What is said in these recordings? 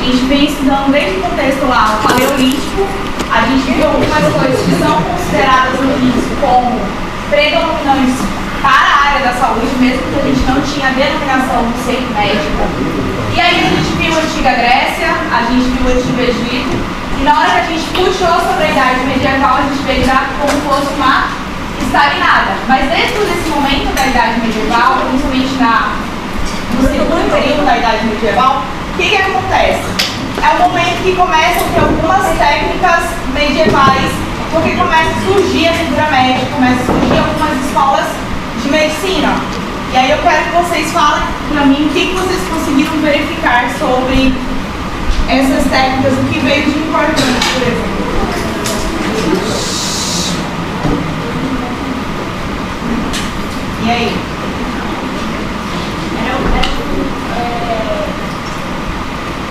gente vem estudando desde o contexto lá, o paleolítico, a gente viu algumas coisas que são consideradas no início como predominantes para a área da saúde, mesmo que a gente não tinha a denominação do ser médico. E aí a gente viu a Antiga Grécia, a gente viu o Antigo Egito, e na hora que a gente puxou sobre a Idade Medieval, a gente veio já como se fosse uma estagnada. Mas dentro desse momento da Idade Medieval, principalmente no segundo período da Idade Medieval, o que acontece? É o momento que começam a ter algumas técnicas medievais, porque começa a surgir a figura médica, começa a surgir algumas escolas de medicina. E aí eu quero que vocês falem para mim o que vocês conseguiram verificar sobre essas técnicas, o que veio de importante, por exemplo. E aí?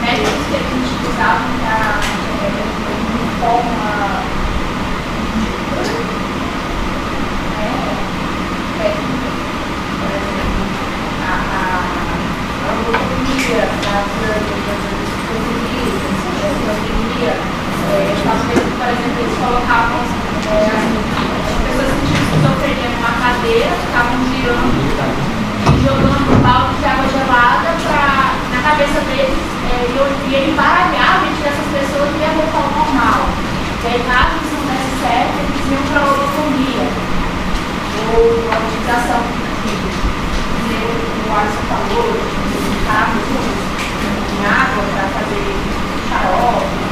Métodos que a gente usava para forma a lobotomia, a por exemplo, eles colocavam as pessoas que tinham esquizofrenia numa cadeira, ficavam girando e jogando um balde de água gelada na cabeça deles, e ele baralhava entre essas pessoas e ia voltar ao normal. E aí, caso isso não desse certo, eles iam para a lobotomia, ou a utilização que o Alisson falou, de carros em água para fazer xarope.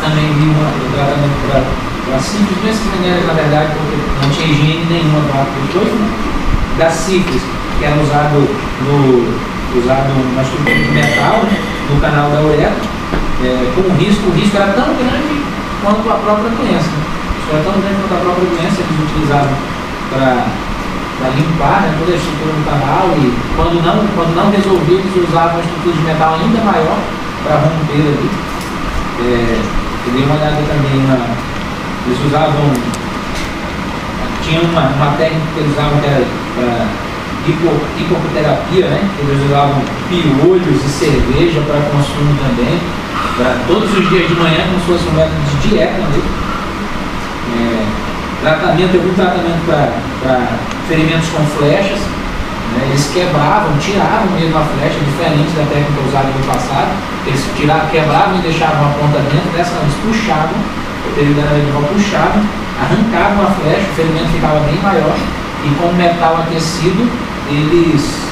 Também vi um tratamento para sífilis, na verdade, porque não tinha higiene nenhuma depois, da sífilis, que era usado na estrutura de metal, no canal da uretra, com o risco era tão grande quanto a própria doença. Isso era tão grande quanto a própria doença que eles utilizavam para limpar, né, toda a estrutura do canal, e quando não resolvia, eles usavam a estrutura de metal ainda maior para romper ali. Eu dei uma olhada também eles usavam, tinha uma técnica que eles usavam que era para hipoterapia, né? Eles usavam piolhos e cerveja para consumo também, para todos os dias de manhã, como se fosse um método de dieta mesmo. Algum tratamento para ferimentos com flechas, né? Eles tiravam mesmo a flecha, diferente da técnica usada no passado. Eles quebravam e deixavam a ponta dentro, dessa eles puxavam, o período da medieval puxavam, arrancavam a flecha, o ferimento ficava bem maior, e com o metal aquecido, eles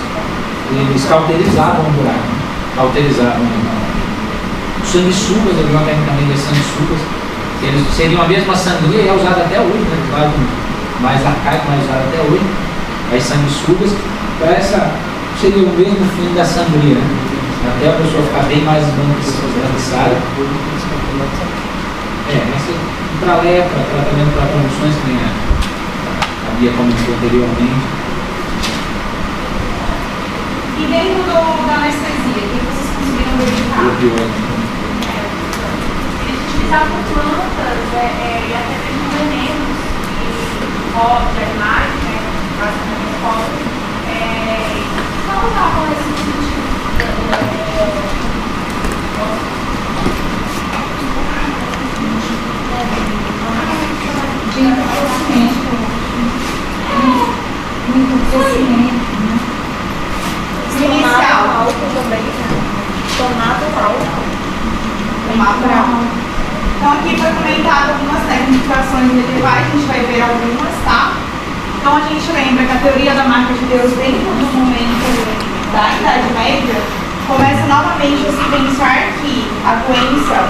cauterizavam o buraco, cauterizavam o sanguessugas, havia uma técnica também das sanguessugas, que eles seriam a mesma sangria e é usada até hoje, né? Claro, mais arcaico, mas usada até hoje, as sanguessugas, seria o mesmo fim da sangria, né? Até a pessoa ficar bem mais esbranquiçada. Para lepra, tratamento para convulsões que nem havia comentado anteriormente. E dentro da anestesia, o que vocês conseguiram verificar? Eles utilizavam plantas e até mesmo venenos de animais, né? Basicamente cobras. Não usavam esse tipo de inicial. Então aqui foi comentado algumas técnicas medievais, a gente vai ver algumas, tá? Então a gente lembra que a teoria da marca de Deus dentro do momento da Idade Média começa novamente a se pensar que a doença,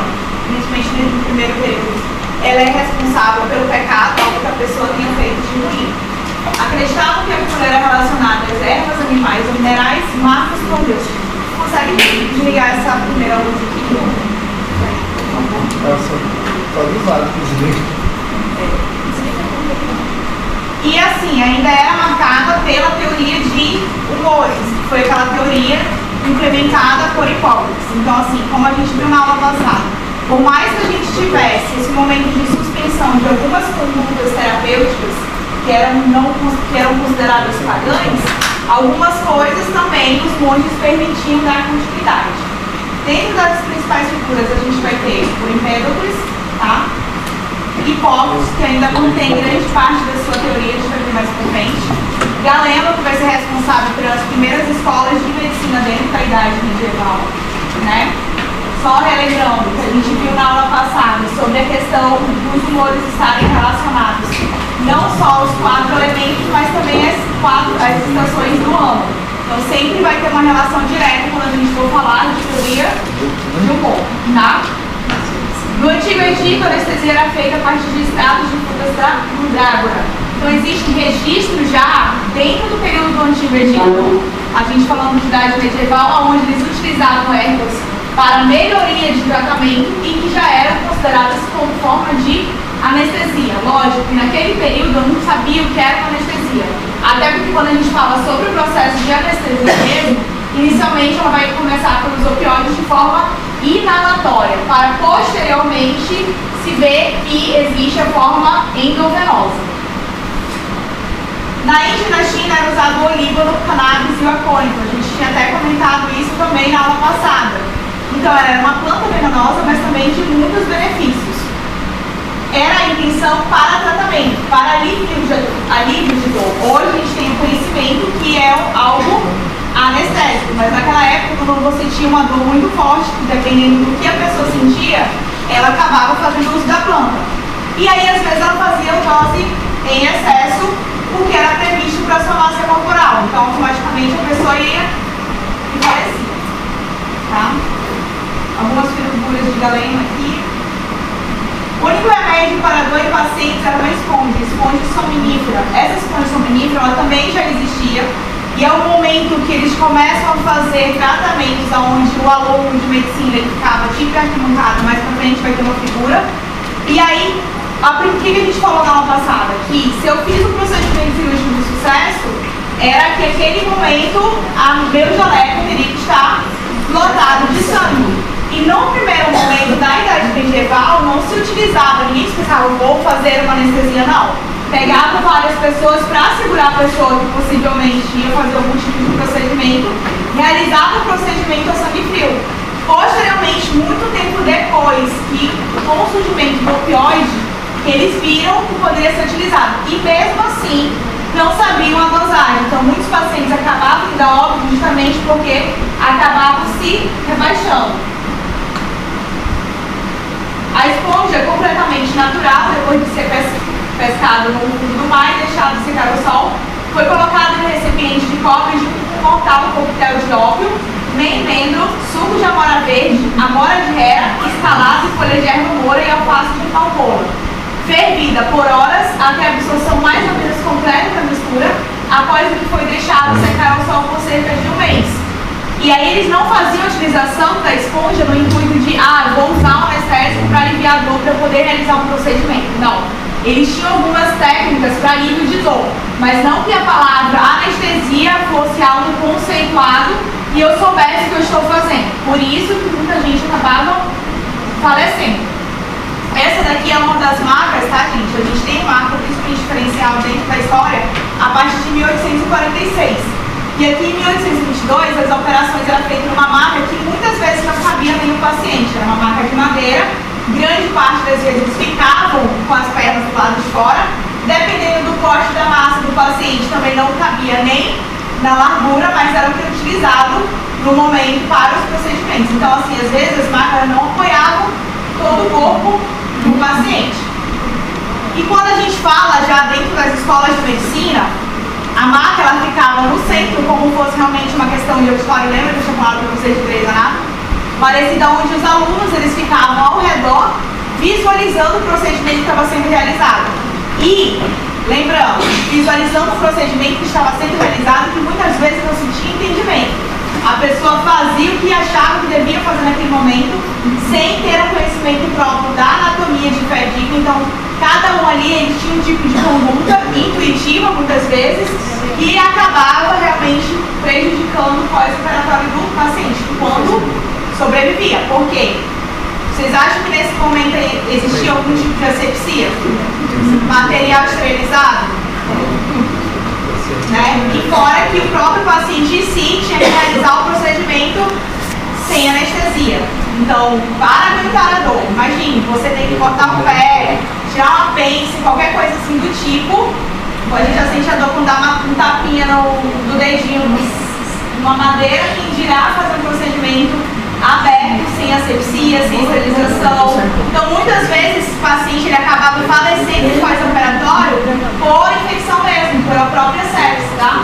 principalmente no primeiro período, ela é responsável pelo pecado, algo que a pessoa tenha feito de ruim. Acreditavam que a cura era relacionada às ervas, animais ou minerais, marcas com Deus. Consegue desligar essa primeira luz aqui? Pode usar, inclusive. E assim, ainda era marcada pela teoria de humores, que foi aquela teoria implementada por Hipócrates. Então assim, como a gente viu na aula passada, por mais que a gente tivesse esse momento de suspensão de algumas condutas terapêuticas que eram consideradas pagãs, Algumas coisas também os monges permitiam dar continuidade. Dentro das principais figuras a gente vai ter o Empédocles, tá? Hipócrates, que ainda contém grande parte da sua teoria, a gente vai ver mais pra frente. Galeno, que vai ser responsável pelas primeiras escolas de medicina dentro da idade medieval, né? Só relembrando que a gente viu na aula passada sobre a questão dos humores estarem relacionados não só aos 4 elementos, mas também as estações do ano. Então sempre vai ter uma relação direta quando a gente for falar de teoria de humor, tá? No Antigo Egito, a anestesia era feita a partir de extratos de frutas da mandrágora. Então existe registro já, dentro do período do Antigo Egito, a gente falando de idade medieval, onde eles utilizavam ervas para melhoria de tratamento e que já eram consideradas como forma de anestesia. Lógico que naquele período eu não sabia o que era uma anestesia. Até porque quando a gente fala sobre o processo de anestesia mesmo, inicialmente ela vai começar pelos opioides de forma inalatória, para posteriormente se ver que existe a forma endovenosa. Na Índia e na China era usado o olíbano, o cannabis e o acônito. A gente tinha até comentado isso também na aula passada. Então era uma planta venenosa, mas também de muitos benefícios. Era a intenção para tratamento, para alívio de dor. Hoje a gente tem o conhecimento que é algo anestésico, mas naquela época, quando você tinha uma dor muito forte, dependendo do que a pessoa sentia, ela acabava fazendo uso da planta. E aí, às vezes, ela fazia dose em excesso, porque era previsto para a sua massa corporal. Então, automaticamente, a pessoa ia e falecia. Tá? Algumas figuras de Galeno aqui. O único remédio para dor em pacientes era uma esponja. Esponja sominífera. Essa esponja sominífera, ela também já existia. E é o momento que eles começam a fazer tratamentos onde o aluno de medicina ele ficava tipo arquibancada, mais pra frente vai ter uma figura. E aí, o que a gente falou na aula passada? Que se eu fiz um procedimento cirúrgico de sucesso, era que aquele momento meu jaleco teria que estar lotado de sangue. E no primeiro momento da idade medieval não se utilizava, ninguém pensava, vou fazer uma anestesia, não. Pegava várias pessoas para segurar a pessoa que possivelmente ia fazer algum tipo de procedimento, realizava o procedimento a sangue frio. Posteriormente, muito tempo depois, que com o surgimento do opioide, eles viram que poderia ser utilizado. E mesmo assim, não sabiam a dosagem. Então, muitos pacientes acabavam indo a óbito justamente porque acabavam se rebaixando. A esponja é completamente natural, depois de ser pescado no fundo do mar e deixado secar ao sol, foi colocado em um recipiente de cobre junto com um mortal coquetel de ópio, mendro, suco de amora verde, amora de hera, escalado e folha de erva moura e alface de palmoura. Fervida por horas até a absorção mais ou menos completa da mistura, após o que foi deixado secar ao sol por cerca de um mês. E aí eles não faziam a utilização da esponja no intuito de, vou usar um anestésico para aliviar a dor para poder realizar um procedimento. Não. Eles tinham algumas técnicas para alívio de dor, mas não que a palavra anestesia fosse algo conceituado e eu soubesse o que eu estou fazendo. Por isso que muita gente acabava falecendo. Essa daqui é uma das marcas, tá, gente? A gente tem marca principalmente diferencial dentro da história a partir de 1846. E aqui em 1822 as operações eram feitas numa marca que muitas vezes não cabia nenhum paciente. Era uma marca de madeira. Grande parte das vezes ficavam com as pernas do lado de fora, dependendo do corte da massa do paciente, também não cabia nem na largura, mas era o que era utilizado no momento para os procedimentos. Então, assim, às vezes as máquinas não apoiavam todo o corpo do paciente. E quando a gente fala já dentro das escolas de medicina, a maca ela ficava no centro, como fosse realmente uma questão de auditório. Lembra que eu tinha falado para vocês de Grey's Anatomy? Parecida onde os alunos eles ficavam ao redor visualizando o procedimento que estava sendo realizado. E, lembrando, visualizando o procedimento que estava sendo realizado, que muitas vezes não se tinha entendimento. A pessoa fazia o que achava que devia fazer naquele momento, sem ter um conhecimento próprio da anatomia de pé digno. Então, cada um ali eles tinha um tipo de conduta intuitiva, muitas vezes, que acabava realmente prejudicando o pós-operatório do paciente, quando sobrevivia. Por quê? Vocês acham que nesse momento existia algum tipo de asepsia? Material esterilizado? né? E fora que o próprio paciente em si tinha que realizar o procedimento sem anestesia. Então, para aguentar a dor, imagine, você tem que cortar o pé, tirar um apêndice, qualquer coisa assim do tipo, a gente já sente a dor quando dá um tapinha do dedinho numa madeira, quem dirá fazer um procedimento aberto, sem asepsia, sem esterilização. Então, muitas vezes, esse paciente ele acabava falecendo de pós-operatório por infecção mesmo, por a própria sepsis, tá?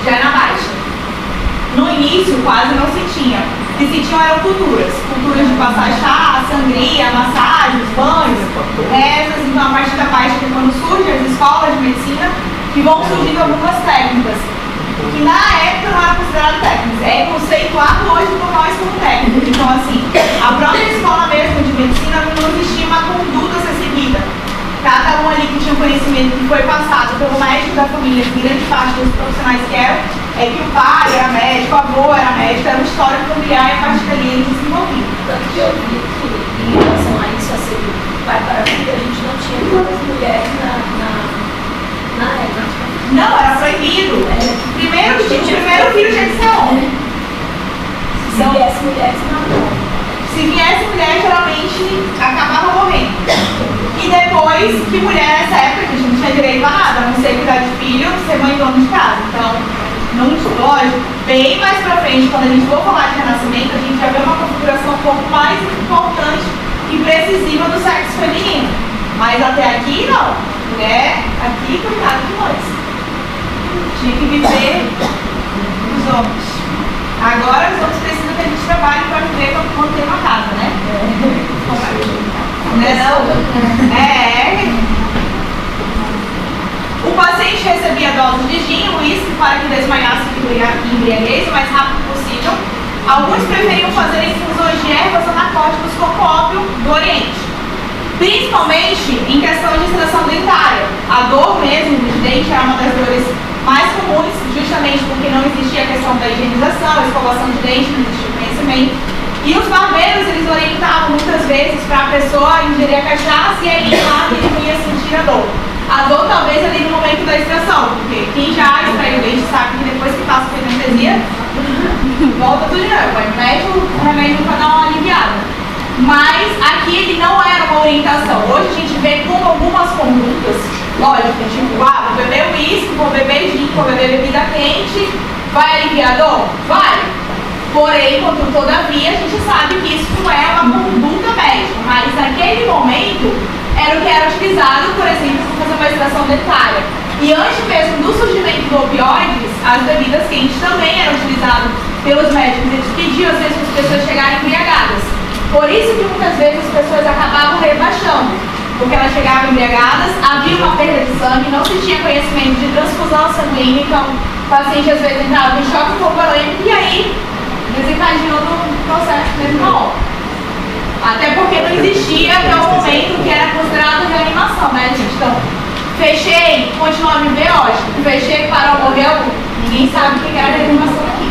Já é na baixa. No início quase não se tinha. O que se tinha eram culturas de passar chá, sangria, massagens, banhos, rezas. Então a partir da baixa que quando surgem as escolas de medicina, que vão surgindo algumas técnicas que na época não eram consideradas técnicas, é conceituado hoje por nós como técnicas. Então assim, a própria escola mesmo de medicina não existia uma conduta a ser seguida. Cada um ali que tinha conhecimento que foi passado pelo médico da família, que grande parte dos profissionais que eram, é que o pai era médico, o avô era médico, era uma história familiar e a partir dali eles desenvolviam. Tanto que eu vi que em relação a isso, a ser pai para a vida, a gente não tinha muitas mulheres na época. Não, era proibido. Primeiro que o primeiro filho tinha que ser homem. Se viesse mulheres, não. Se viesse mulher, geralmente acabava morrendo. E depois que mulher nessa época, a gente não tinha direito a nada, a não ser cuidar de filho, ser mãe e dono de casa. Então, não, lógico, bem mais pra frente, quando a gente for falar de renascimento, a gente já vê uma configuração um pouco mais importante e precisiva do sexo feminino. Mas até aqui, não. Mulher, aqui, cuidado de nós. Tinha que viver os homens. Agora os homens precisam que a gente trabalhe para viver para manter uma casa, né? O paciente recebia doses de gin, uísque para que desmaiasse e embriaguez o mais rápido possível. Alguns preferiam fazer infusões de ervas ou narcóticos como ópio do Oriente. Principalmente em questão de extração dentária. A dor mesmo do dente era uma das dores mais comuns, justamente porque não existia a questão da higienização, a escovação de dente, não existia conhecimento. E os barbeiros, eles orientavam muitas vezes para a pessoa ingerir a cachaça e aí lá ele não ia sentir a dor. A dor talvez ali no momento da extração, porque quem já extraiu o dente sabe que depois que passa por anestesia, volta tudo de novo. Vai no médico, o remédio para dar uma aliviada. Mas aqui ele não era uma orientação. Hoje a gente vê como algumas condutas, lógico, tipo, vou beber uísque, vou beber gin, vou beber bebida quente, vai aliviar a dor? Vai! Porém, todavia, a gente sabe que isso não é uma conduta médica, mas naquele momento era o que era utilizado, por exemplo, para fazer uma extração dentária. E antes mesmo do surgimento do opioides, as bebidas quentes também eram utilizadas pelos médicos. Eles pediam às vezes para as pessoas chegarem embriagadas. Por isso que muitas vezes as pessoas acabavam rebaixando, porque elas chegavam embriagadas, havia uma perda de sangue, não se tinha conhecimento de transfusão sanguínea, então o paciente às vezes entrava em choque hipovolêmico e aí desencadeou no processo mesmo na hora. Até porque não existia até o momento que era considerado reanimação, né, gente? Então, fechei, continua a viver, ótimo. Fechei, parou, morreu, ninguém sabe o que era reanimação aqui.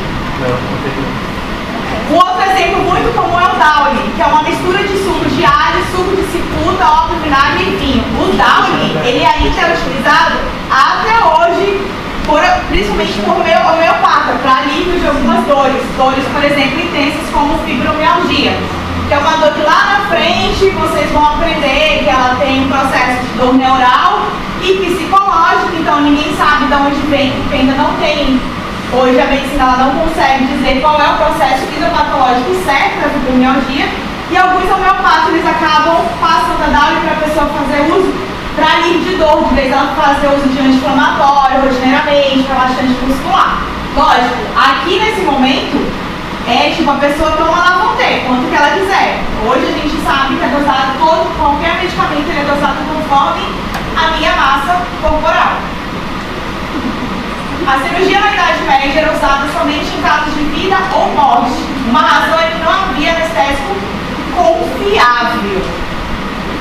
Um outro exemplo muito comum é o Downy, que é uma mistura de suco de alho, suco de cicuta, ópio, vinagre e vinho. O Downy, ele ainda é utilizado até hoje, principalmente por homeopata, para alívio de algumas dores. Dores, por exemplo, intensas como fibromialgia, que é uma dor que lá na frente vocês vão aprender que ela tem um processo de dor neural e psicológico, então ninguém sabe de onde vem, porque ainda não tem. Hoje a medicina ela não consegue dizer qual é o processo fisiopatológico certo da fibromialgia e alguns homeopatas eles acabam passando a Downy para a pessoa fazer uso para alívio de dor, de vez ela fazer uso de anti-inflamatório, rotineiramente, relaxante muscular. Lógico, aqui nesse momento é tipo a pessoa toma lá vão ter, quanto que ela quiser. Hoje a gente sabe que é dosado qualquer medicamento ele é dosado conforme a minha massa corporal. A cirurgia na Idade Média era usada somente em casos de vida ou morte. Uma razão é que não havia anestésico confiável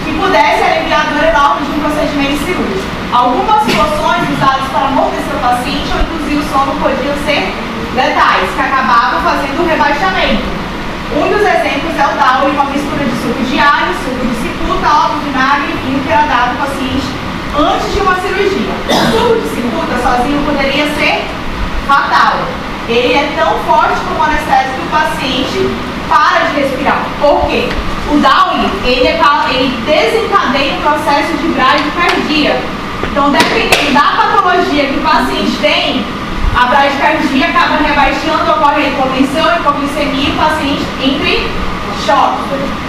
que pudesse aliviar a dor enorme de um procedimento cirúrgico. Algumas loções usadas para amortecer o paciente ou induzir o sono podiam ser letais, que acabavam fazendo o rebaixamento. Um dos exemplos é o Downy, uma mistura de suco de alho, suco de cicuta, óleo, vinagre e vinho que era dado ao paciente antes de uma cirurgia. O suco de cicuta sozinho poderia ser fatal. Ele é tão forte como anestésico que o paciente para de respirar. Por quê? O Downy, ele desencadeia o processo de bradicardia. Então, dependendo da patologia que o paciente tem, a bradicardia acaba rebaixando, ocorre a hipotensão, hipoglicemia, e o paciente entra em choque,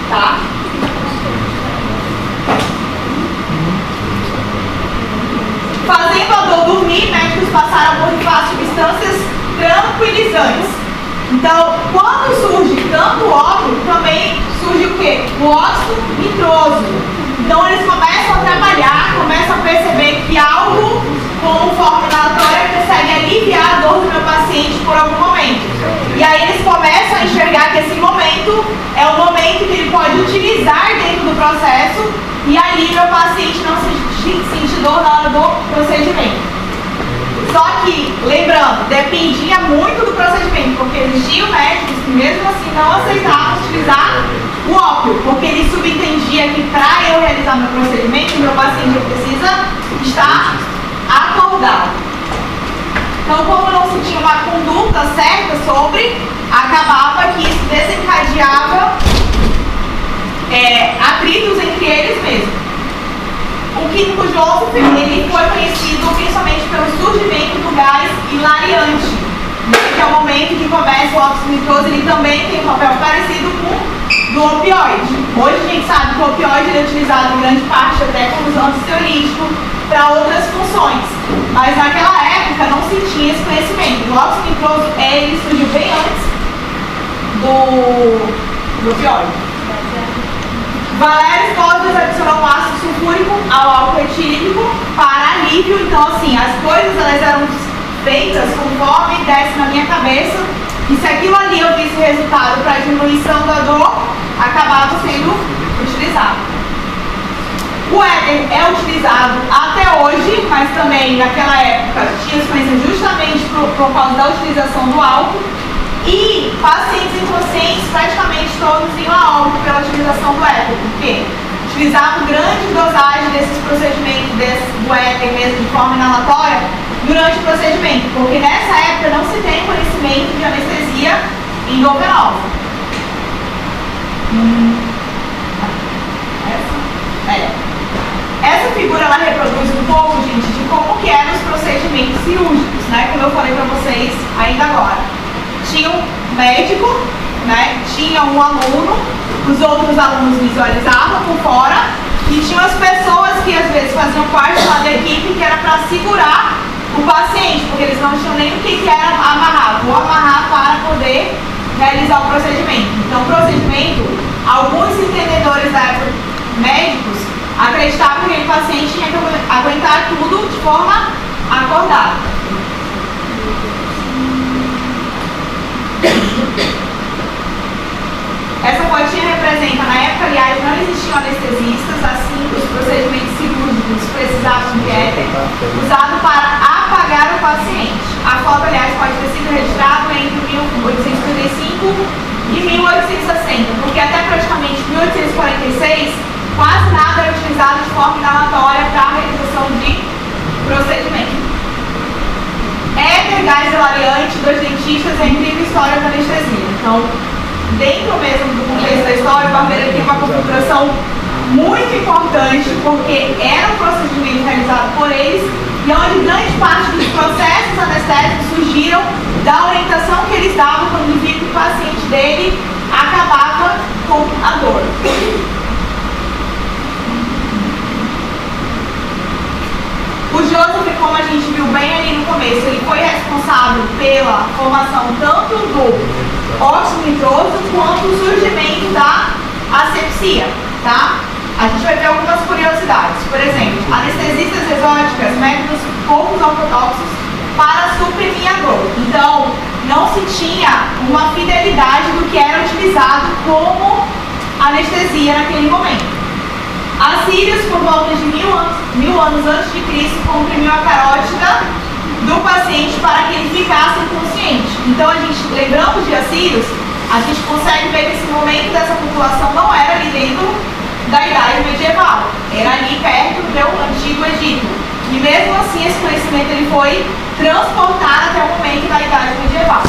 tá? Fazendo a dor dormir, médicos passaram a borrifar substâncias tranquilizantes. Então, quando surge tanto ópio, também surge o quê? O óxido nitroso. Então, eles começam a trabalhar, começam a perceber que algo como forma inalatória consegue aliviar a dor do meu paciente por algum momento. E aí eles começam a enxergar que esse momento é o momento que ele pode utilizar dentro do processo e ali meu paciente não sentir dor na hora do procedimento. Só que, lembrando, dependia muito do procedimento, porque existiam médicos que mesmo assim não aceitavam utilizar o ópio, porque ele subentendia que para eu realizar meu procedimento, meu paciente precisa estar acordado. Então, como não se tinha uma conduta certa sobre, acabava que isso desencadeava atritos entre eles mesmos. O químico Joseph, ele foi conhecido principalmente pelo surgimento do gás hilariante, que é o momento que começa o óxido nitroso, ele também tem um papel parecido com o do opioide. Hoje a gente sabe que o opioide é utilizado em grande parte até como ansiolítico para outras funções, mas naquela época não se tinha esse conhecimento. O óxido nitroso ele surgiu bem antes do opioide. Valério Scott adicionou um ácido sulfúrico ao álcool etílico para alívio. Então, assim, as coisas elas eram feitas conforme desce na minha cabeça. E se aquilo ali eu visse resultado para diminuição da dor, acabava sendo utilizado. O éter é utilizado até hoje, mas também naquela época tinha influência justamente por causa da utilização do álcool. E pacientes inconscientes, praticamente todos iam a óbito pela utilização do éter, porque utilizavam grande dosagem desses procedimentos do éter mesmo de forma inalatória durante o procedimento, porque nessa época não se tem conhecimento de anestesia endovenosa. Essa figura ela reproduz um pouco, gente, de como que eram os procedimentos cirúrgicos, né? Como eu falei para vocês ainda agora. Tinha um médico, né? Tinha um aluno, os outros alunos visualizavam por fora e tinham as pessoas que às vezes faziam parte lá da equipe que era para segurar o paciente, porque eles não tinham nem o que era amarrar, vou amarrar para poder realizar o procedimento. Então, o procedimento, alguns entendedores da época, médicos, acreditavam que aquele paciente tinha que aguentar tudo de forma acordada. Essa fotinha representa, na época, aliás, não existiam anestesistas, assim, os procedimentos cirúrgicos precisavam de éter, usado para apagar o paciente. A foto, aliás, pode ter sido registrada entre 1835 e 1860, porque até praticamente 1846, quase nada era utilizado de forma inalatória para a realização de procedimento. Éter, gás hilariante dos dentistas é a incrível história da anestesia. Então, dentro mesmo do contexto da história, o barbeiro tem uma configuração muito importante, porque era um procedimento realizado por eles e onde grande parte dos processos anestésicos surgiram da orientação que eles davam quando via que o paciente dele acabava com a dor. O Joseph, como a gente viu bem ali no começo, ele foi responsável pela formação tanto do óxido nitroso quanto o surgimento da asepsia, tá? A gente vai ver algumas curiosidades. Por exemplo, anestesistas exóticas, métodos poucos ortodoxos para suprimir a dor. Então, não se tinha uma fidelidade do que era utilizado como anestesia naquele momento. Assírios, por volta de 1000 anos antes de Cristo, comprimiu a carótida do paciente para que ele ficasse inconsciente. Então, a gente, lembrando de Assírios, a gente consegue ver que esse momento dessa população não era ali dentro da Idade Medieval, era ali perto do Antigo Egito. E mesmo assim, esse conhecimento ele foi transportado até o momento da Idade Medieval.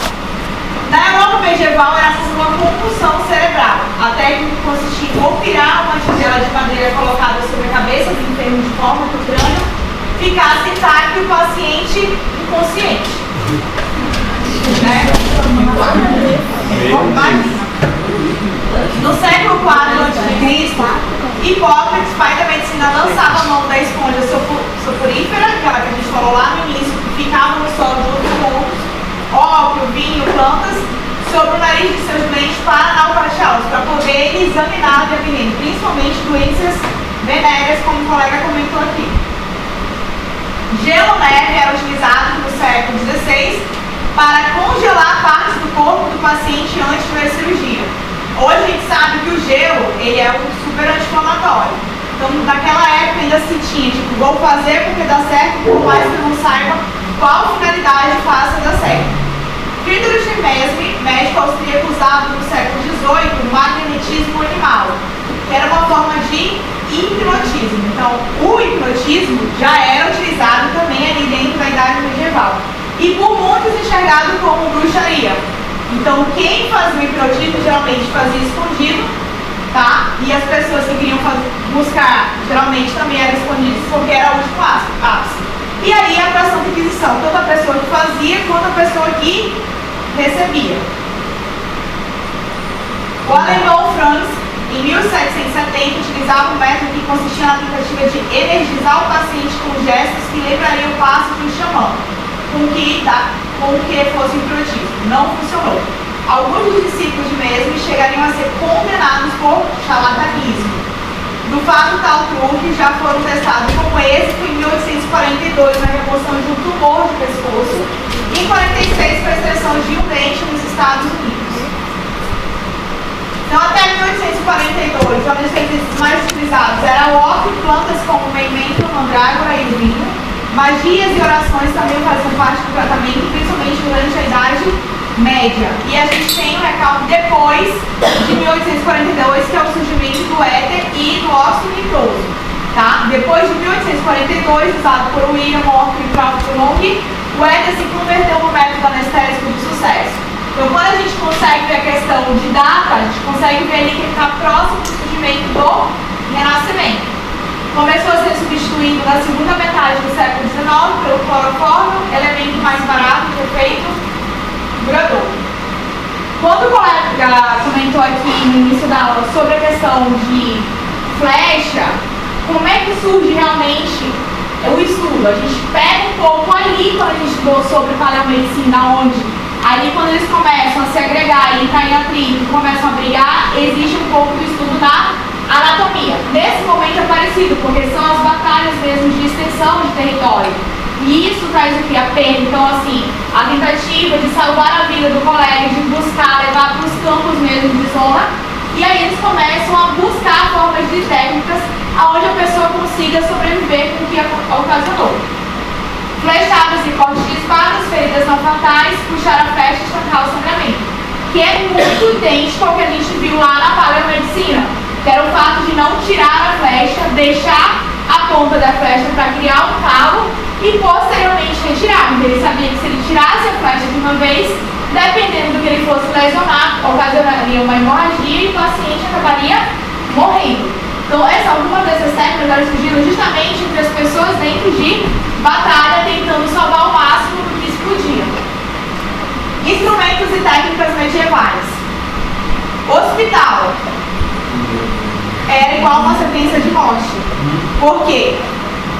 Na Europa medieval era uma concussão cerebral. A técnica consistia em operar uma tigela de madeira colocada sobre a cabeça do enfermo de forma que o crânio ficasse intacto e o paciente inconsciente. Né? No século IV a.C., Hipócrates, pai da medicina, lançava a mão da esponja soporífera, aquela que a gente falou lá no início, que ficava no solo de outros pontos, ópio, vinho, plantas, sobre o nariz de seus doentes para alcateá-los, para poder examinar o veneno, principalmente doenças venéreas, como o colega comentou aqui. Gelo-neve era utilizado no século XVI para congelar partes do corpo do paciente antes da cirurgia. Hoje a gente sabe que o gelo ele é um super anti-inflamatório. Então, naquela época ainda se tinha, tipo, vou fazer porque dá certo, por mais que eu não saiba qual finalidade faça dar certo. Friedrich de Mesmer, médico austríaco usado no século XVIII, o magnetismo animal, que era uma forma de hipnotismo. Então, o hipnotismo já era utilizado também ali dentro da Idade Medieval. E por muitos enxergado como bruxaria. Então, quem fazia o hipnotismo geralmente fazia escondido, tá? E as pessoas que queriam buscar, geralmente também eram escondidas, porque era o último ápice. E aí a atração de inquisição, tanto a pessoa que fazia quanto a pessoa que recebia. O alemão Franz, em 1770, utilizava um método que consistia na tentativa de energizar o paciente com gestos que lembrariam o passo do xamã, com que fosse hipnotismo. Não funcionou. Alguns dos discípulos de Mesmer chegariam a ser condenados por charlatanismo. Do fato, tal truque já foram testados com êxito em 1842 na remoção de um tumor de pescoço e em 46 para a extração de um dente nos Estados Unidos. Então, até 1842, os anestesistas mais utilizados eram o ópio, plantas como o meimento, mandrágora e o vinho. Magias e orações também faziam parte do tratamento, principalmente durante a Idade Média. E a gente tem um recalque depois de 1842, que é o surgimento do éter e do óxido nitroso. Tá? Depois de 1842, usado por William Morton e Crawford Long, o éter se converteu no método anestésico de sucesso. Então, quando a gente consegue ver a questão de data, a gente consegue ver ali que ele está próximo do surgimento do Renascimento. Começou a ser substituído na segunda metade do século XIX pelo clorofórmio, elemento mais barato, de efeito duradouro. Quando o colega comentou aqui no início da aula sobre a questão de flecha, como é que surge realmente o estudo? A gente pega um pouco ali, quando a gente estudou sobre paleomedicina, onde ali quando eles começam a se agregar e entrar em atrito, começam a brigar, existe um pouco do estudo da anatomia. Nesse momento é parecido, porque são as batalhas mesmo de extensão de território. E isso traz o que? A perda. Então, assim, a tentativa de salvar a vida do colega, de buscar, levar para os campos mesmo de zona. E aí eles começam a buscar formas de técnicas onde a pessoa consiga sobreviver com o que ocasionou. Flechadas e cortes de espadas, feridas não fatais, puxar a flecha e estancar o sangramento. Que é muito idêntico ao que a gente viu lá na paleomedicina, que era o fato de não tirar a flecha, deixar a ponta da flecha para criar um calo e posteriormente retirar, porque ele sabia que se ele tirasse a flecha de uma vez, dependendo do que ele fosse lesionar, ocasionaria uma hemorragia e o paciente acabaria morrendo. Então, algumas dessas técnicas surgiram justamente entre as pessoas dentro de batalha, tentando salvar o máximo do que se podia. Instrumentos e técnicas medievais. Hospital era igual a uma sentença de morte. Por quê?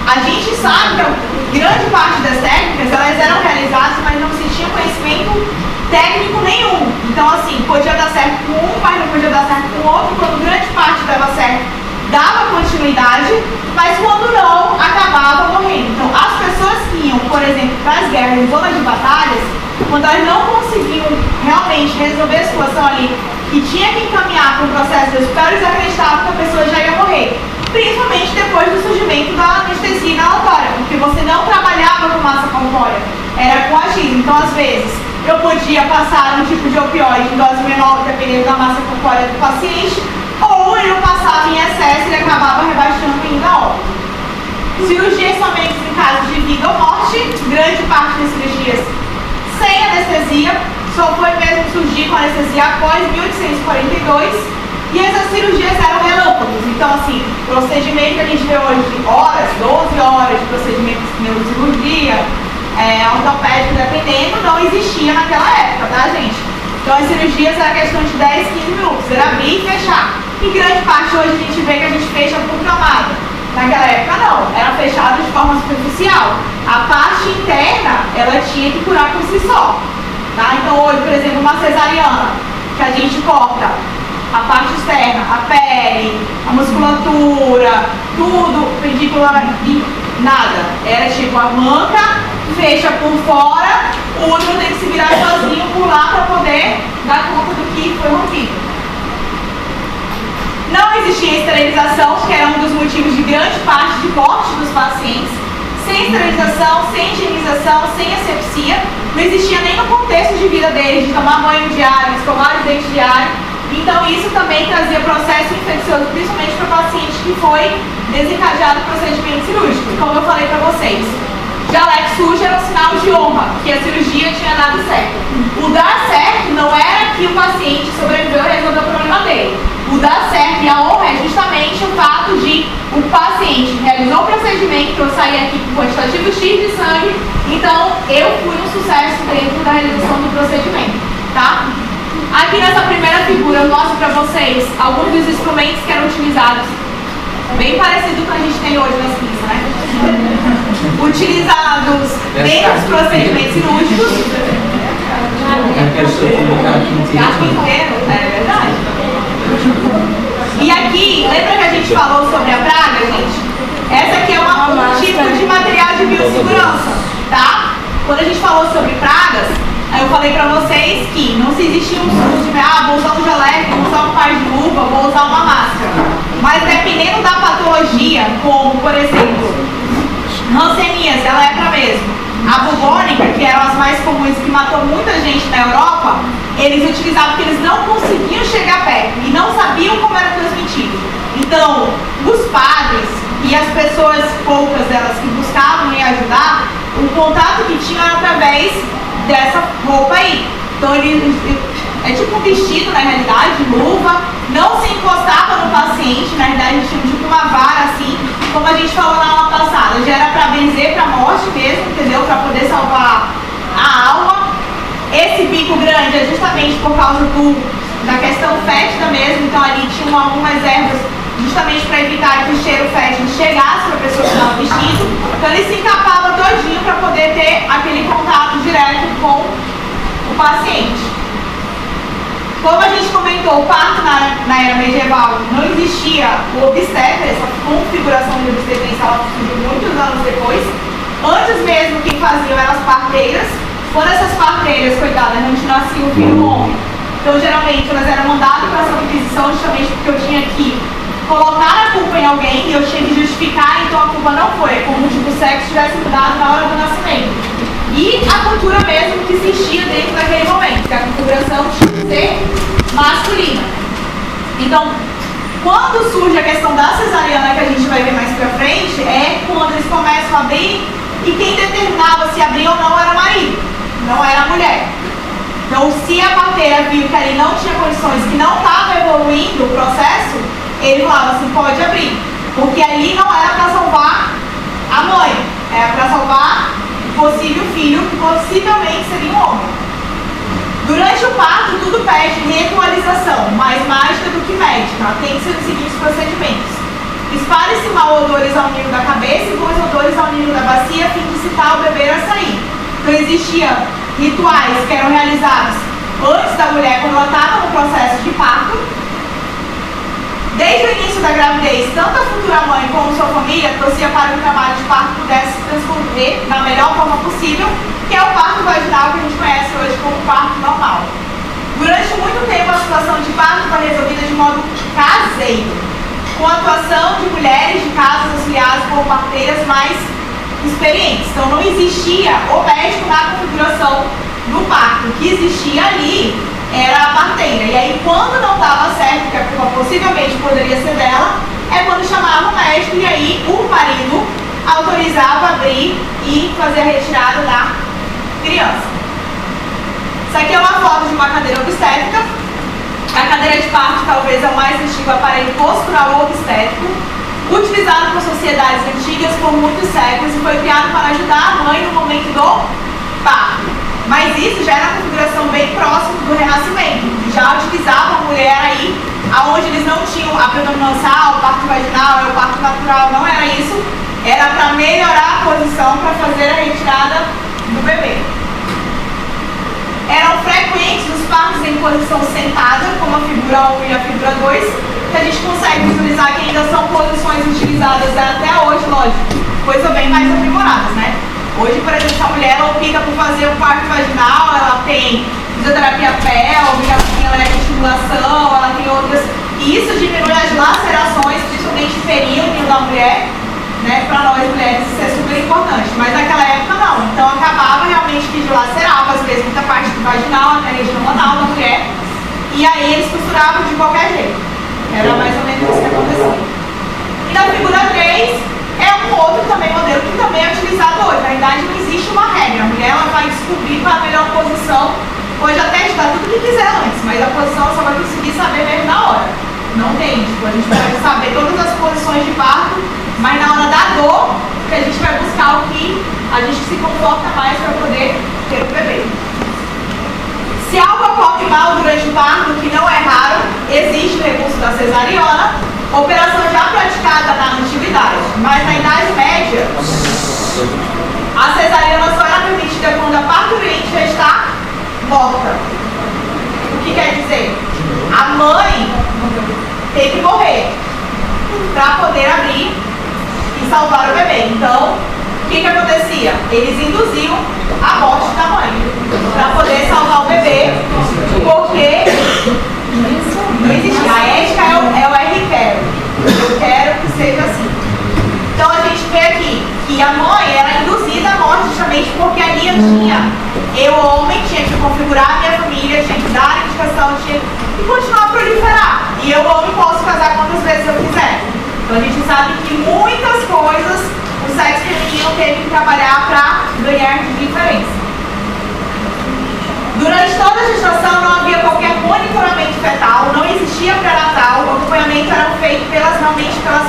A gente sabe que grande parte das técnicas elas eram realizadas, mas não se tinha conhecimento técnico nenhum. Então, assim, podia dar certo com um, mas não podia dar certo com o outro. Quando grande parte dava certo, dava continuidade, mas quando não, acabava morrendo. Então, as pessoas que iam, por exemplo, para as guerras em zonas de batalhas, quando elas não conseguiam realmente resolver a situação ali e tinha que encaminhar para um processo de hospital, eles acreditavam que a pessoa já ia morrer. Principalmente depois do surgimento da anestesia inalatória, porque você não trabalhava com massa corpórea. era com achismo. Então, às vezes, eu podia passar um tipo de opioide em dose menor, dependendo da massa corpórea do paciente, ou ele passava em excesso e ele acabava rebaixando ainda a óbito. Cirurgias somente em casos de vida ou morte, grande parte das cirurgias sem anestesia, só foi mesmo surgir com anestesia após 1842, e essas cirurgias eram relâmpagos. Então, assim, o procedimento que a gente vê hoje de horas, 12 horas de procedimento de neurocirurgia, ortopédico, dependendo, não existia naquela época, tá, gente? Então, as cirurgias era questão de 10, 15 minutos, era abrir e fechar. E grande parte hoje a gente vê que a gente fecha por camada. Naquela época não, era fechado de forma superficial. A parte interna, ela tinha que curar por si só. Tá? Então hoje, por exemplo, uma cesariana, que a gente corta a parte externa, a pele, a musculatura, tudo, pedícula, nada. Era tipo a manca, fecha por fora, o útero tem que se virar sozinho por lá para poder dar conta do que foi rompido. Não existia esterilização, que era um dos motivos de grande parte de morte dos pacientes. Sem esterilização, sem higienização, sem asepsia, não existia nem no contexto de vida deles, de tomar banho diário, escovar os dentes diário. Então isso também trazia processo infeccioso, principalmente para o paciente que foi desencadeado o procedimento cirúrgico. Como eu falei para vocês, jaleco sujo era um sinal de honra, que a cirurgia tinha dado certo. O dar certo não era que o paciente sobreviveu e resolveu o problema dele. O dar certo e a honra é justamente o fato de o paciente realizou o procedimento, eu saí aqui com quantitativo X de sangue, então eu fui um sucesso dentro da realização do procedimento, tá? Aqui nessa primeira figura eu mostro para vocês alguns dos instrumentos que eram utilizados, bem parecido com o que a gente tem hoje nas clínicas, né? Utilizados dentro dos procedimentos cirúrgicos. Carpinteiro, é verdade. E aqui, lembra que a gente falou sobre a praga, gente? Essa aqui é um tipo de material de biossegurança, tá? Quando a gente falou sobre pragas, aí eu falei pra vocês que não se existia um uso de, vou usar um jaleco, vou usar um par de luva, vou usar uma máscara. Mas dependendo da patologia, como, por exemplo, hanseníase, ela é pra mesmo. A bubônica, que eram as mais comuns, que matou muita gente na Europa, eles utilizavam porque eles não conseguiam chegar perto e não sabiam como era transmitido. Então, os padres e as pessoas, poucas delas que buscavam me ajudar, o contato que tinham era através dessa roupa aí. Então, ele é tipo um vestido, na realidade, luva, não se encostava no paciente, na realidade, tinha tipo uma vara assim, como a gente falou na aula passada, já era para benzer para a morte mesmo, entendeu? Para poder salvar a alma. Esse bico grande é justamente por causa da questão fétida mesmo, então ali tinham algumas ervas justamente para evitar que o cheiro fétido chegasse para a pessoa que estava vestindo. Então ele se encapava todinho para poder ter aquele contato direto com o paciente. Como a gente comentou, o parto na era medieval não existia o obstetra, essa configuração de obstetrícia ela surgiu muitos anos depois. Antes mesmo quem fazia eram as parteiras. Quando essas parteiras, coitadas, não tinham nascido o filho homem, então geralmente elas eram mandadas para essa requisição justamente porque eu tinha que colocar a culpa em alguém e eu tinha que justificar, então a culpa não foi, como tipo, o sexo tivesse mudado na hora do nascimento. E a cultura mesmo que existia dentro daquele momento, que a configuração tinha que ser masculina. Então, quando surge a questão da cesariana, que a gente vai ver mais pra frente, é quando eles começam a abrir e quem determinava se abrir ou não era o marido, não era a mulher. Então, se a parteira viu que ali não tinha condições, que não estava evoluindo o processo, ele falava assim, pode abrir. Porque ali não era para salvar a mãe, era para salvar o possível filho, que possivelmente seria um homem. Durante o parto, tudo pede ritualização, mais mágica do que médica. Tem que ser os seguintes procedimentos. Espalhe-se mal odores ao nível da cabeça e bons odores ao nível da bacia, a fim de incitar o bebê a sair. Então existiam rituais que eram realizados antes da mulher, quando ela estava no processo de parto. Desde o início da gravidez, tanto a futura mãe como sua família torcia para que o trabalho de parto pudesse se transcorrer da melhor forma possível, que é o parto vaginal que a gente conhece hoje como parto normal. Durante muito tempo, a situação de parto foi resolvida de modo caseiro, com a atuação de mulheres de casas auxiliares como parteiras, mas experientes. Então não existia o médico na configuração do parto. O que existia ali era a parteira. E aí quando não dava certo, que a culpa possivelmente poderia ser dela, é quando chamava o médico e aí o marido autorizava abrir e fazer a retirada da criança. Isso aqui é uma foto de uma cadeira obstétrica. A cadeira de parto talvez é o mais antigo aparelho postural obstétrico, utilizado por sociedades antigas por muitos séculos e foi criado para ajudar a mãe no momento do parto. Mas isso já era uma configuração bem próxima do Renascimento, que já utilizava a mulher aí, aonde eles não tinham a predominância, o parto vaginal, o parto natural, não era isso. Era para melhorar a posição para fazer a retirada do bebê. Eram frequentes os partos em posição sentada, como a figura 1 e a figura 2, que a gente consegue visualizar que ainda são posições utilizadas até hoje, lógico, coisas bem mais aprimoradas, né? Hoje, por exemplo, a mulher ela opta por fazer o parto vaginal, ela tem fisioterapia pélvica, ela tem eletroestimulação, ela tem outras. E isso diminui as lacerações, principalmente períneo da mulher, né? Para nós mulheres isso é super importante, mas naquela época não. Então acabava realmente que dilacerava, às vezes, muita parte do vaginal, até a região anal da mulher, e aí eles costuravam de qualquer jeito. Era mais ou menos isso que acontecia. E na figura 3, é um outro também modelo que também é utilizado hoje. Na verdade, não existe uma regra. A mulher ela vai descobrir qual é a melhor posição. Pode até estudar tudo que quiser antes, mas a posição só vai conseguir saber mesmo na hora. Não tem, tipo, a gente pode saber todas as posições de parto, mas na hora da dor, que a gente vai buscar o que a gente se conforta mais para poder ter o bebê. Se algo ocorre mal durante o parto, que não é raro, existe o recurso da cesariana, operação já praticada na antiguidade, mas na Idade Média, a cesariana só era permitida quando a parturiente já está morta. O que quer dizer? A mãe tem que morrer para poder abrir e salvar o bebê. Então, o que acontecia? Eles induziam a morte da mãe para poder salvar o bebê, porque não existia. A ética é o R quero. Eu quero que seja assim. Então a gente vê aqui que a mãe era induzida à morte justamente porque ali eu homem, tinha que configurar a minha família, tinha que dar a indicação, tinha que continuar a proliferar. E eu, homem, posso casar quantas vezes eu quiser. Então a gente sabe que muitas coisas o sexo feminino teve que trabalhar para ganhar de diferença. Durante toda a gestação não havia qualquer monitoramento fetal, não existia pré-natal, o acompanhamento era feito realmente pelas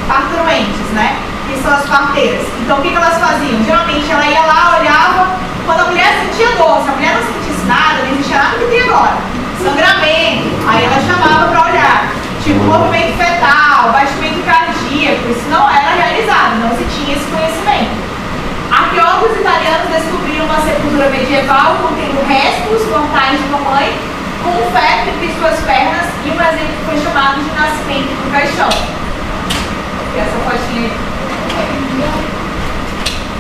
parturientes, né? Que são as parteiras. Então o que elas faziam? Geralmente ela ia lá, olhava, quando a mulher sentia dor, se a mulher não sentisse nada, não existia nada que tem agora. Sangramento, aí ela chamava para olhar. Tipo movimento fetal, batimento cardíaco, isso não era realizado, não se tinha esse conhecimento. Arqueólogos italianos descobriram uma sepultura medieval contendo restos mortais de uma mãe com um feto entre suas pernas e um exemplo que foi chamado de nascimento do caixão. Essa fotinha aí.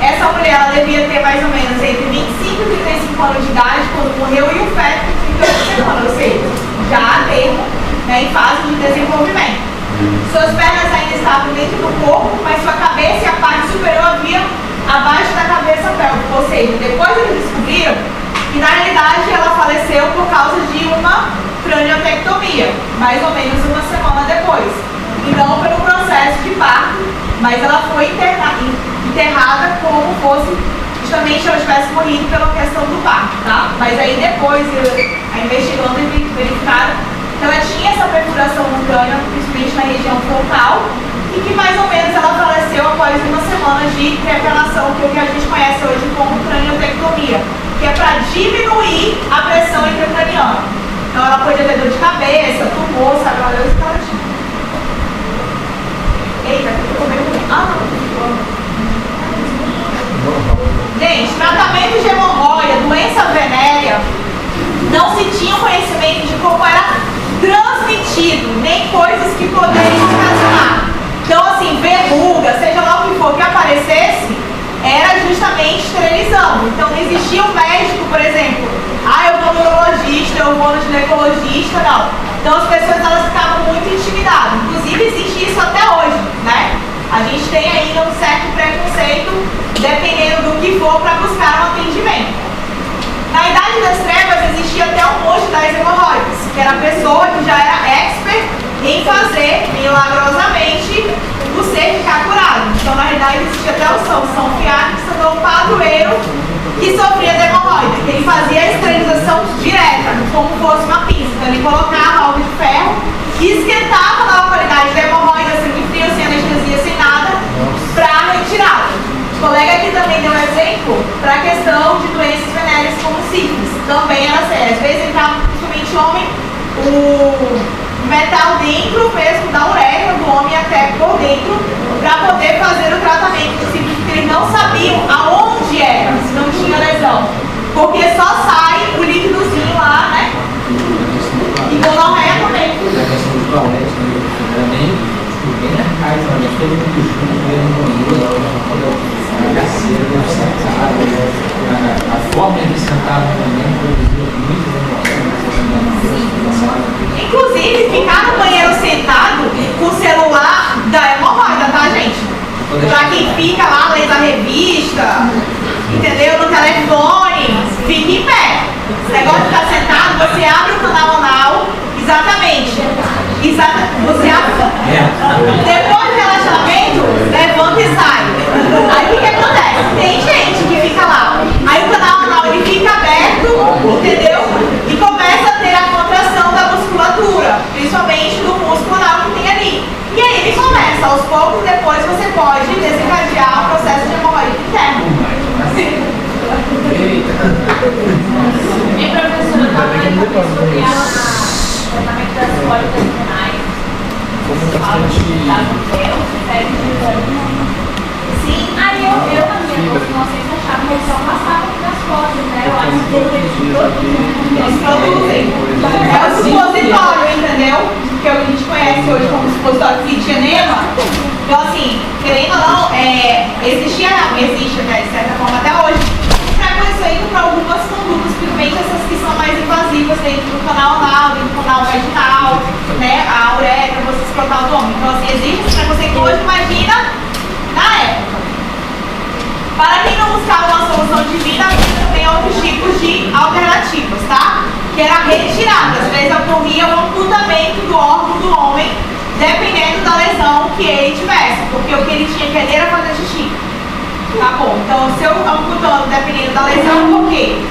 Essa mulher ela devia ter mais ou menos entre 25 e 35 anos de idade quando morreu e o feto com 38 semanas, ou seja, já a termo, né, em fase de desenvolvimento. Suas pernas ainda estavam dentro do corpo, mas sua cabeça e a parte superior havia abaixo da cabeça pélvica, ou seja, depois eles descobriram que na realidade ela faleceu por causa de uma craniotectomia, mais ou menos uma semana depois. E não pelo processo de parto, mas ela foi enterrada como fosse justamente ela tivesse morrido pela questão do parto, tá? Mas aí depois, investigando, eles verificaram que ela tinha essa perfuração no crânio, principalmente na região frontal, e que mais ou menos ela faleceu após uma semana de preparação, que é o que a gente conhece hoje como craniotectomia, que é para diminuir a pressão intracraniana. Então ela podia ter dor de cabeça, tumor, sabe? Olha os caras. Eita, eu tô meio ruim. Ah, não. Gente, tratamento de hemorroida, doença venérea, não se tinha conhecimento de como era transmitido, nem coisas que poderiam ocasionar. Então, assim, verruga, seja lá o que for que aparecesse, era justamente esterilizando. Então, não existia um médico, por exemplo, eu vou no urologista, eu vou no ginecologista, não. Então, as pessoas elas ficavam muito intimidadas. Inclusive, existe isso até hoje, né? A gente tem ainda um certo preconceito chegou para buscar um atendimento. Na Idade das Trevas existia até um monte das hemorroidas, que era a pessoa que já era expert em fazer milagrosamente o ser ficar curado. Então, na realidade, existia até o São Fiat, que se tornou um padroeiro que sofria de hemorroida, que ele fazia a esterilização direta, como fosse uma pinça. Então, ele colocava algo de ferro e esquentava na localidade da hemorroida, sangue frio, sem anestesia, sem nada, para retirá-la. O colega aqui também deu um exemplo para a questão de doenças venéreas como sífilis. Também era sério. Às vezes entrava, principalmente homem, o metal dentro mesmo da uretra do homem até por dentro, para poder fazer o tratamento de sífilis, porque eles não sabiam aonde era, se não tinha lesão. Porque só sai o líquidozinho lá, né? E gonorreia também. A questão dos toaletes também, bem arcaico, mas todo mundo junto, banheiro, a gaceira, a forma de sentar no banheiro produziu muito. Inclusive, ficar no banheiro sentado com o celular da hemorroida, tá, gente? Pra quem fica lá lendo a revista, entendeu? No telefone, fique em pé. Esse negócio de ficar sentado, você abre o canal anal, exatamente. Você abre. Depois do relaxamento, levanta e sai. Aí o que acontece? Tem gente que fica lá. Aí o canal anal ele fica aberto, entendeu? E começa a ter a contração da musculatura, principalmente do músculo anal que tem ali. E aí ele começa, aos poucos, depois você pode desencadear o processo de hemorroida interna. Minha professora estava falando sobre o tratamento das cólicas renais. Sim, aí eu na minha vocês achavam que eles só passavam das costas, né? Eu acho que Eles produzem. É o supositório, entendeu? Que é o que a gente conhece hoje como supositório de enema. Então, assim, querendo ou não, existe, né, de certa forma, até hoje, preconceito para algumas condutas, principalmente essas que são mais invasivas dentro do canal anal, dentro do canal vaginal, né? A uretra, você escrotal do homem. Então, assim, existe esse preconceito hoje, imagina na época. Para quem não buscava uma solução divina, também outros tipos de alternativas, tá? Que era a retirada. Às vezes ocorria o amputamento do órgão do homem, dependendo da lesão que ele tivesse, porque o que ele tinha que fazer era fazer xixi. Tá bom, então se eu amputando, dependendo da lesão, por quê?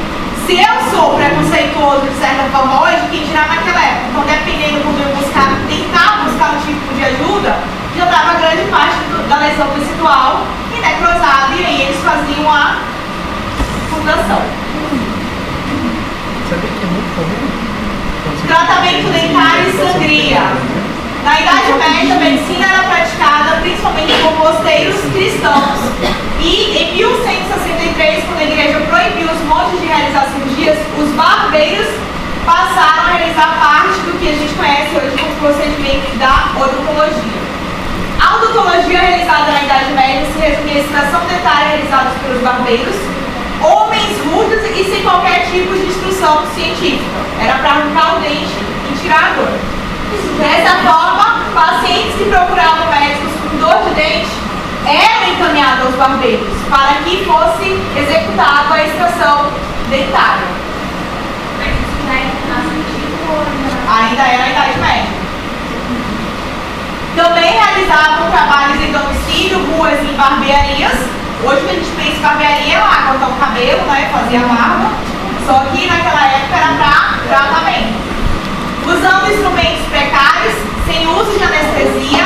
Se eu sou preconceituoso de certa forma hoje, quem dirá naquela época? Então, dependendo quando eu tentar buscar um tipo de ajuda, já dava grande parte da lesão tecidual e necrosada, e aí eles faziam a fundação. Tratamento dentário e sangria. Na Idade Média, a medicina era praticada principalmente por mosteiros cristãos. E em 1163, quando a igreja proibiu os monges de realizar cirurgias, os barbeiros passaram a realizar parte do que a gente conhece hoje como procedimento da odontologia. A odontologia realizada na Idade Média se resumia à extração dentária realizada pelos barbeiros, homens rudes e sem qualquer tipo de instrução científica. Era para arrancar o dente e tirar a dor. Dessa forma, pacientes que procuravam médicos com dor de dente eram encaminhados aos barbeiros para que fosse executada a extração dentária. Mas isso já é antigo? Ainda era a Idade Média. Também realizavam trabalhos em domicílio, ruas e barbearias. Hoje que a gente pensa em barbearia é lá, cortar o cabelo, né, fazia a barba. Só que naquela época era para tratamento. Usando instrumentos precários, sem uso de anestesia,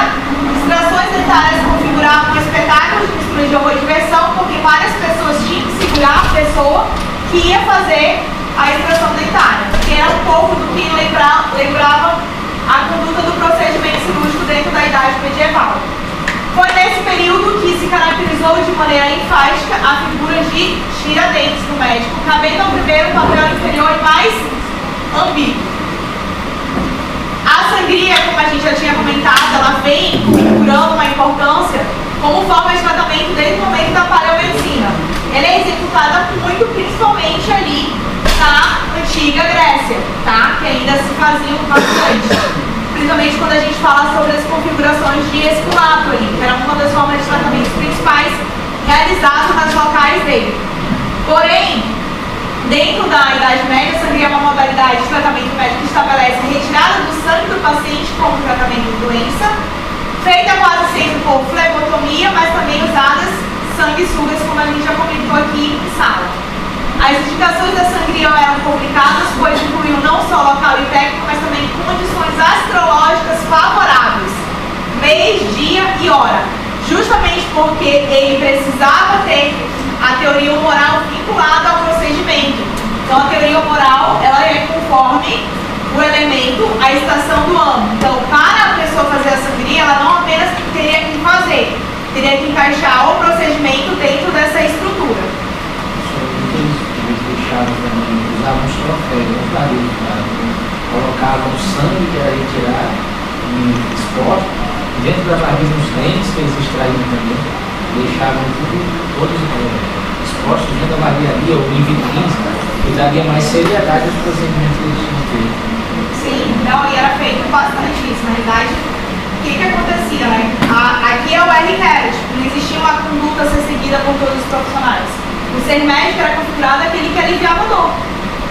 extrações dentárias configuravam um espetáculo de mistura de horror e diversão, porque várias pessoas tinham que segurar a pessoa que ia fazer a extração dentária, que era um pouco do que lembrava a conduta do procedimento cirúrgico dentro da Idade Medieval. Foi nesse período que se caracterizou de maneira enfática a figura de tiradentes do médico, cabendo ao primeiro papel inferior e mais ambíguo. A sangria, como a gente já tinha comentado, ela vem configurando uma importância como forma de tratamento desde o momento da paleomedicina. Ela é executada muito, principalmente ali na antiga Grécia, tá? Que ainda se faziam bastante. Principalmente quando a gente fala sobre as configurações de esculato ali, que era uma das formas de tratamento principais realizadas nas locais dele. dentro da Idade Média, a sangria é uma modalidade de tratamento médico que estabelece a retirada do sangue do paciente como tratamento de doença, feita quase sempre por flebotomia, mas também usadas sanguessugas, como a gente já comentou aqui em sala. As indicações da sangria eram complicadas, pois incluíam não só local e técnico, mas também condições astrológicas favoráveis, mês, dia e hora, justamente porque ele precisava ter a teoria humoral vinculada ao procedimento. Então a teoria humoral, ela é conforme o elemento, a estação do ano. Então, para a pessoa fazer a sangria, ela não apenas teria que fazer, teria que encaixar o procedimento dentro dessa estrutura. Eles deixavam também, usavam os troféus, os barris, colocavam o sangue que era retirado em esporte, dentro da barriga nos dentes que eles extraíam também, deixavam todos expostos dentro da barriga ali, ou em vitrines, e daria mais seriedade aos procedimentos que eles tinham feito. Sim, então, e era feito bastante isso. Na verdade, o que acontecia, né? Aqui é o R-Head, não existia uma conduta a ser seguida por todos os profissionais. O ser médico era configurado aquele que aliviava a dor.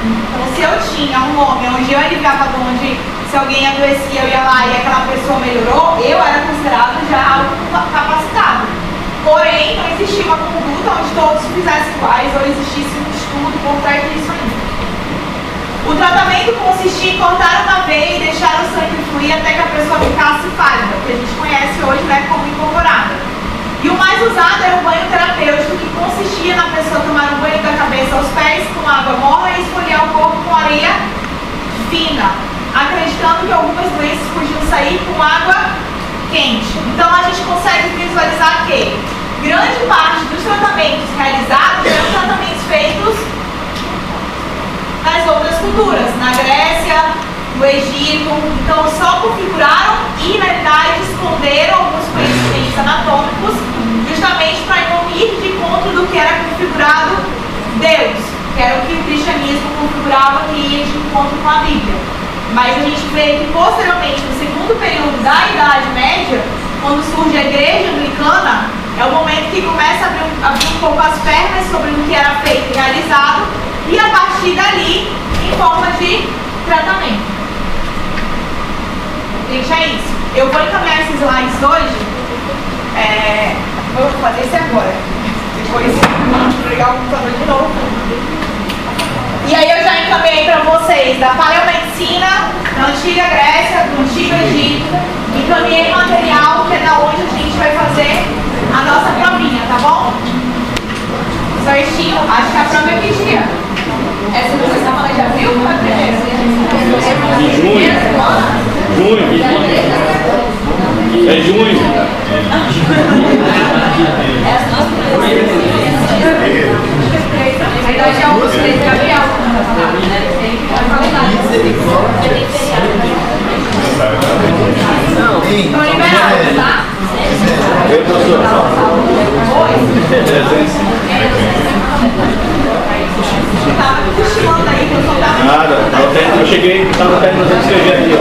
Então, se eu tinha um homem onde eu aliviava a dor, onde se alguém adoecia, eu ia lá e aquela pessoa melhorou, eu era considerado já algo capacitado. Porém, não existia uma conduta onde todos fizessem iguais ou existisse um estudo por trás disso ainda. O tratamento consistia em cortar uma veia e deixar o sangue fluir até que a pessoa ficasse pálida, que a gente conhece hoje, né, como incorporada. E o mais usado era o banho terapêutico, que consistia na pessoa tomar um banho da cabeça aos pés com água morna e esfoliar o corpo com areia fina, acreditando que algumas doenças podiam sair com água quente. Então a gente consegue visualizar que grande parte dos tratamentos realizados eram tratamentos feitos nas outras culturas, na Grécia, no Egito. Então só configuraram e na verdade esconderam alguns conhecimentos anatômicos justamente para não ir de encontro do que era configurado Deus, que era o que o cristianismo configurava, que ia de encontro com a Bíblia. Mas a gente vê que posteriormente, no segundo período da Idade Média, quando surge a igreja anglicana, é o momento que começa a abrir um pouco as pernas sobre o que era feito e realizado, e a partir dali, em forma de tratamento. Gente, é isso. Eu vou encaminhar esses slides hoje. Vou fazer isso agora. Depois vou ligar o computador de novo. E aí eu já encaminhei para vocês da paleomedicina, da antiga Grécia, do antigo Egito. Encaminhei material que é da onde a gente vai fazer a nossa provinha, tá bom? Certinho, acho que a prova é que dia? Essa que você está falando já viu? Foi a primeira? É junho. Na verdade é o Gabriel. Estão liberados, tá? Eu, professor. Estava cochilando aí, que eu só estava. Nada, eu cheguei, estava terminando de escrever aqui.